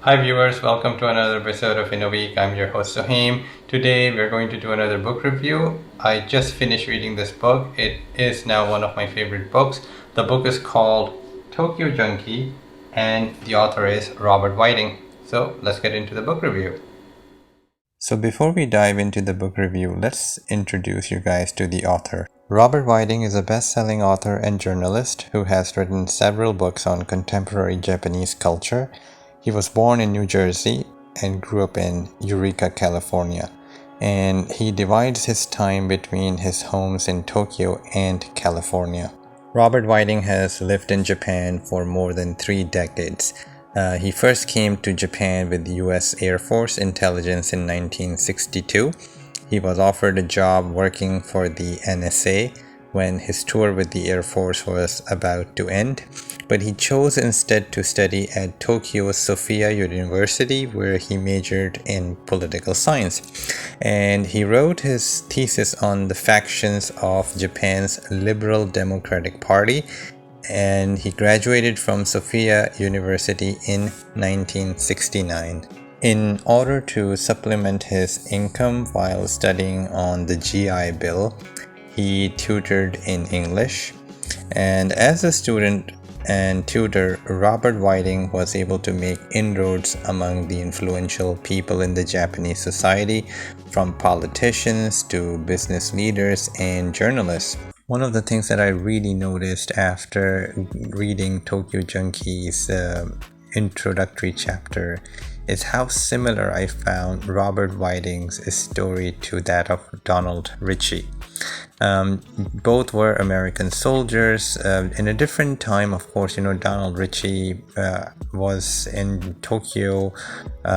Hi viewers, welcome to another episode of In a Week. I'm your host Sohaim. Today we're going to do another book review. I just finished reading this book. It is now one of my favorite books. The book is called Tokyo Junkie and the author is Robert Whiting. So let's get into the book review. So before we dive into the book review, let's introduce you guys to the author. Robert Whiting is a best-selling author and journalist who has written several books on contemporary Japanese culture. He was born in New Jersey and grew up in Eureka, California. And he divides his time between his homes in Tokyo and California. Robert Whiting has lived in Japan for more than 3 decades. He first came to Japan with the U.S. Air Force Intelligence in 1962. He was offered a job working for the NSA when his tour with the Air Force was about to end, but he chose instead to study at Tokyo's Sophia University, where he majored in political science. And he wrote his thesis on the factions of Japan's Liberal Democratic Party, and he graduated from Sophia University in 1969. In order to supplement his income while studying on the GI Bill, he tutored in English, and as a student and tutor, Robert Whiting was able to make inroads among the influential people in the Japanese society, from politicians to business leaders and journalists. One of the things that I really noticed after reading Tokyo Junkie's introductory chapter is how similar I found Robert Whiting's story to that of Donald Ritchie. Both were American soldiers in a different time. Of course, Donald Ritchie was in Tokyo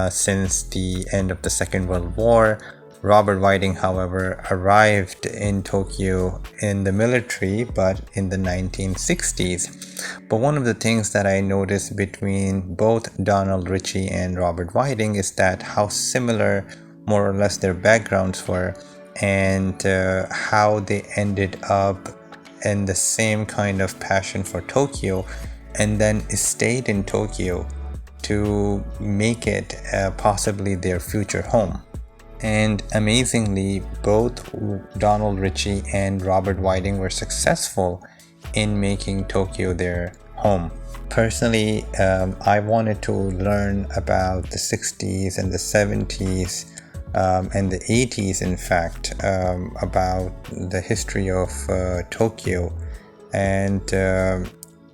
since the end of the Second World War. Robert Whiting, however, arrived in Tokyo in the military, but in the 1960s. But one of the things that I noticed between both Donald Ritchie and Robert Whiting is that how similar more or less their backgrounds were, and how they ended up in the same kind of passion for Tokyo, and then stayed in Tokyo to make it possibly their future home. And amazingly, both Donald Ritchie and Robert Whiting were successful in making Tokyo their home. Personally, I wanted to learn about the 60s and the 70s and the 80s, in fact, about the history of Tokyo. And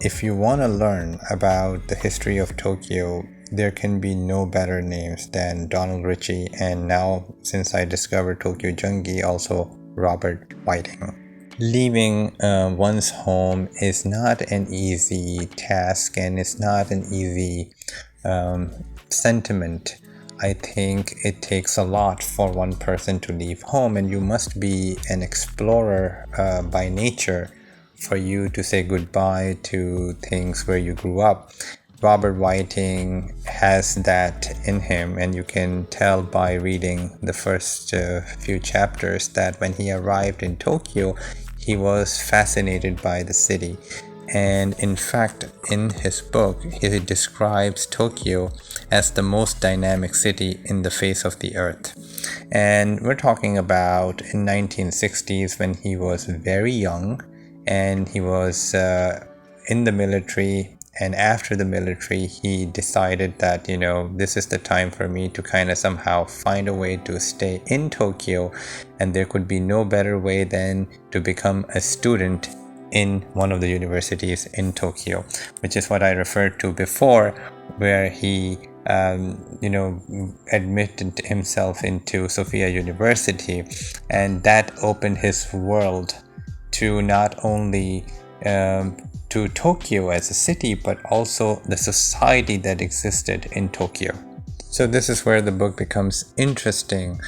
if you want to learn about the history of Tokyo, there can be no better names than Donald Ritchie, and now, since I discovered Tokyo Junkie, also Robert Whiting. Leaving one's home is not an easy task, and it's not an easy sentiment. I think it takes a lot for one person to leave home, and you must be an explorer by nature for you to say goodbye to things where you grew up. Robert Whiting has that in him, and you can tell by reading the first few chapters that when he arrived in Tokyo, he was fascinated by the city. And in fact, in his book, he describes Tokyo as the most dynamic city in the face of the earth. And we're talking about in 1960s, when he was very young, and he was in the military. And after the military, he decided that, this is the time for me to kind of somehow find a way to stay in Tokyo. And there could be no better way than to become a student in one of the universities in Tokyo, which is what I referred to before, where he, admitted himself into Sophia University. And that opened his world to not only to Tokyo as a city, but also the society that existed in Tokyo. So this is where the book becomes interesting,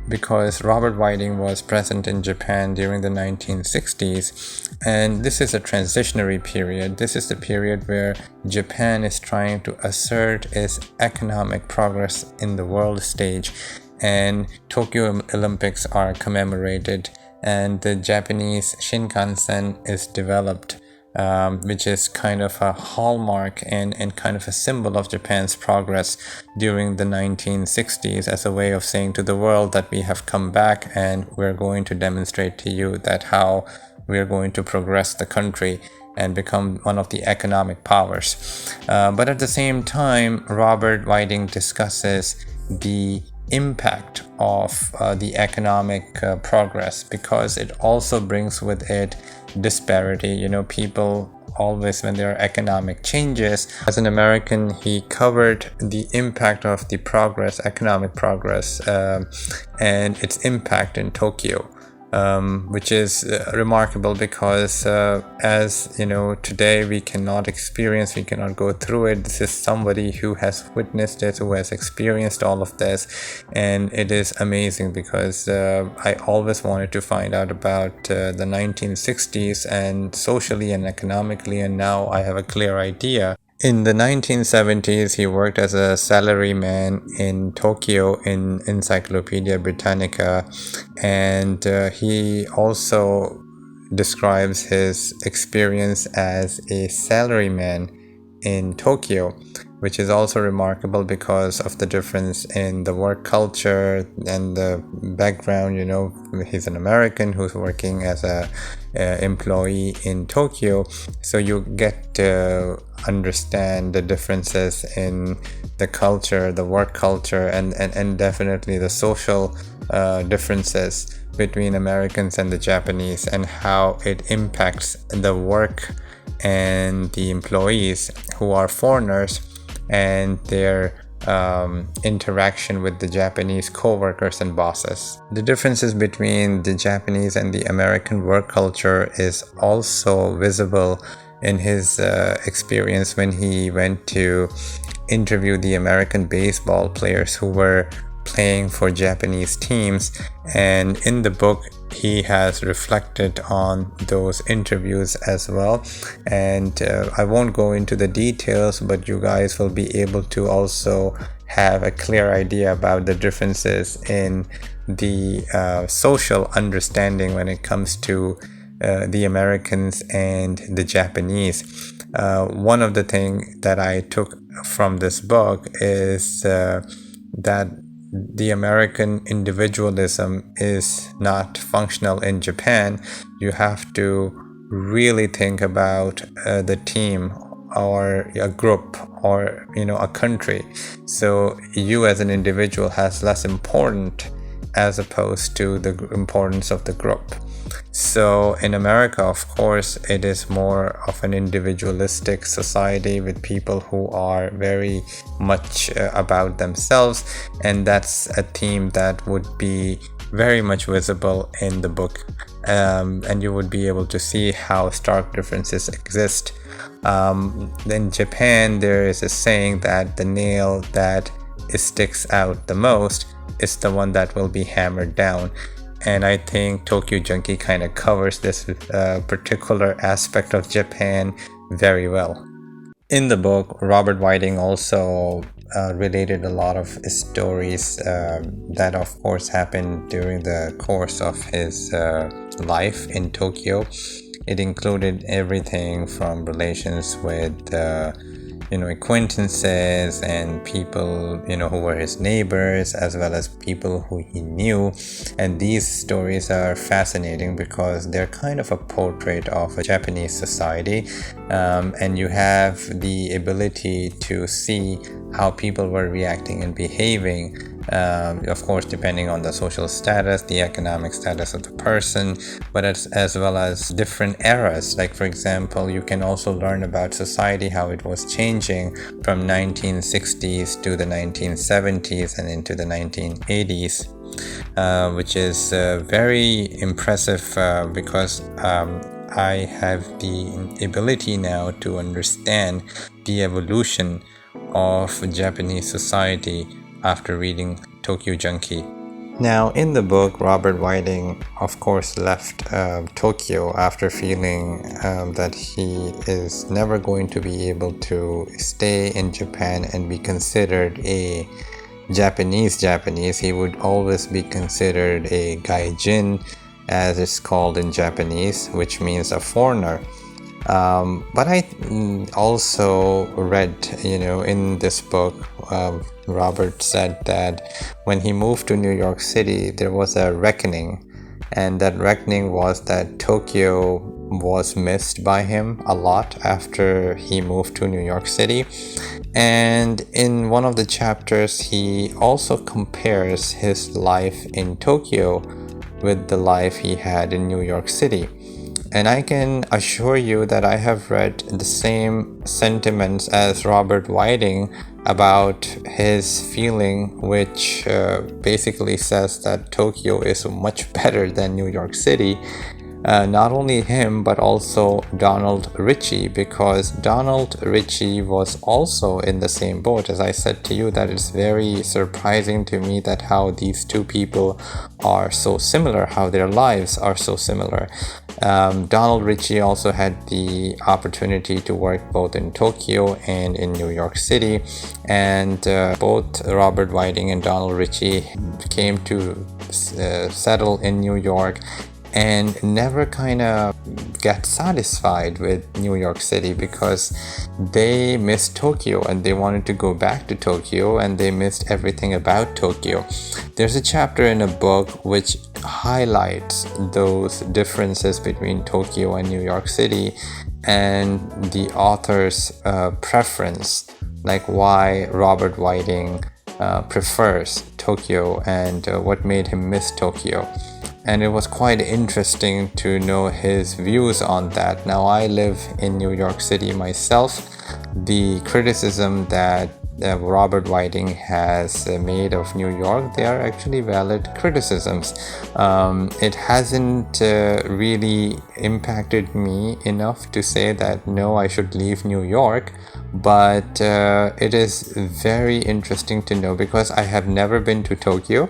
because Robert Whiting was present in Japan during the 1960s, and this is a transitionary period. This is the period where Japan is trying to assert its economic progress in the world stage, and Tokyo Olympics are commemorated, and the Japanese Shinkansen is developed which is kind of a hallmark and kind of a symbol of Japan's progress during the 1960s, as a way of saying to the world that we have come back and we're going to demonstrate to you that how we're going to progress the country and become one of the economic powers. But at the same time, Robert Whiting discusses the impact of the economic progress, because it also brings with it disparity. People always, when there are economic changes, as an American, he covered the impact of the economic progress, and its impact in Tokyo. Which is remarkable, because as you know, today we cannot go through it. This is somebody who has witnessed it, who has experienced all of this, and it is amazing, because I always wanted to find out about the 1960s, and socially and economically, and now I have a clear idea. In the 1970s, he worked as a salaryman in Tokyo in Encyclopedia Britannica, and he also describes his experience as a salaryman in Tokyo, which is also remarkable because of the difference in the work culture and the background. He's an American who's working as a employee in Tokyo, so you get to understand the differences in the culture, the work culture, and definitely the social differences between Americans and the Japanese, and how it impacts the work and the employees who are foreigners, and their interaction with the Japanese co-workers and bosses. The differences between the Japanese and the American work culture is also visible in his experience when he went to interview the American baseball players who were playing for Japanese teams. And in the book, he has reflected on those interviews as well, and I won't go into the details, but you guys will be able to also have a clear idea about the differences in the social understanding when it comes to the Americans and the Japanese. One of the things that I took from this book is that the American individualism is not functional in Japan. You have to really think about the team, or a group, or a country. So you as an individual has less important as opposed to the importance of the group. So in America, of course, it is more of an individualistic society with people who are very much about themselves, and that's a theme that would be very much visible in the book, and you would be able to see how stark differences exist. In Japan, there is a saying that the nail that sticks out the most is the one that will be hammered down. And I think Tokyo Junkie kind of covers this particular aspect of Japan very well. In the book, Robert Whiting also related a lot of stories that of course happened during the course of his life in Tokyo. It included everything from relations with acquaintances and people who were his neighbors, as well as people who he knew. And these stories are fascinating because they're kind of a portrait of a Japanese society, and you have the ability to see how people were reacting and behaving, of course depending on the social status, the economic status of the person, but as well as different eras. Like, for example, you can also learn about society, how it was changing from 1960s to the 1970s and into the 1980s, which is very impressive because I have the ability now to understand the evolution of Japanese society after reading Tokyo Junkie. Now, in the book, Robert Whiting, of course, left Tokyo after feeling that he is never going to be able to stay in Japan and be considered a Japanese. He would always be considered a gaijin, as it's called in Japanese, which means a foreigner. But I also read, in this book, Robert said that when he moved to New York City, there was a reckoning, and that reckoning was that Tokyo was missed by him a lot after he moved to New York City. And in one of the chapters, he also compares his life in Tokyo with the life he had in New York City. And I can assure you that I have read the same sentiments as Robert Whiting about his feeling, which basically says that Tokyo is much better than New York City. Not only him, but also Donald Ritchie, because Donald Ritchie was also in the same boat. As I said to you, that it's very surprising to me that how these two people are so similar, how their lives are so similar. Donald Ritchie also had the opportunity to work both in Tokyo and in New York City, and both Robert Whiting and Donald Ritchie came to settle in New York and never kind of get satisfied with New York City, because they missed Tokyo and they wanted to go back to Tokyo, and they missed everything about Tokyo. There's a chapter in a book which highlights those differences between Tokyo and New York City, and the author's preference, like why Robert Whiting prefers Tokyo and what made him miss Tokyo. And it was quite interesting to know his views on that. Now, I live in New York City myself. The criticism that Robert Whiting has made of New York, they are actually valid criticisms. It hasn't really impacted me enough to say that no, I should leave New York. But it is very interesting to know, because I have never been to Tokyo.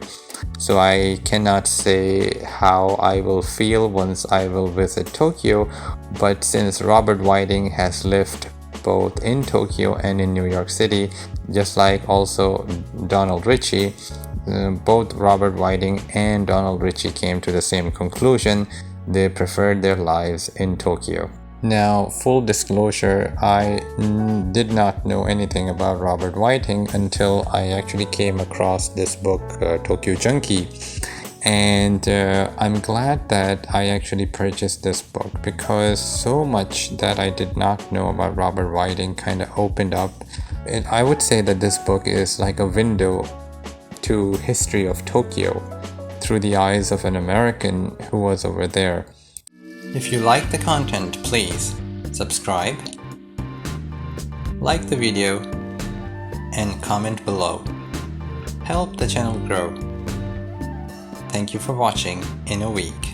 So I cannot say how I will feel once I will visit Tokyo. But since Robert Whiting has lived both in Tokyo and in New York City, just like also Donald Ritchie, both Robert Whiting and Donald Ritchie came to the same conclusion. They preferred their lives in Tokyo. Now, full disclosure, I did not know anything about Robert Whiting until I actually came across this book, Tokyo Junkie. And I'm glad that I actually purchased this book, because so much that I did not know about Robert Whiting kind of opened up. And I would say that this book is like a window to history of Tokyo through the eyes of an American who was over there. If you like the content, please subscribe, like the video, and comment below. Help the channel grow. Thank you for watching in a week.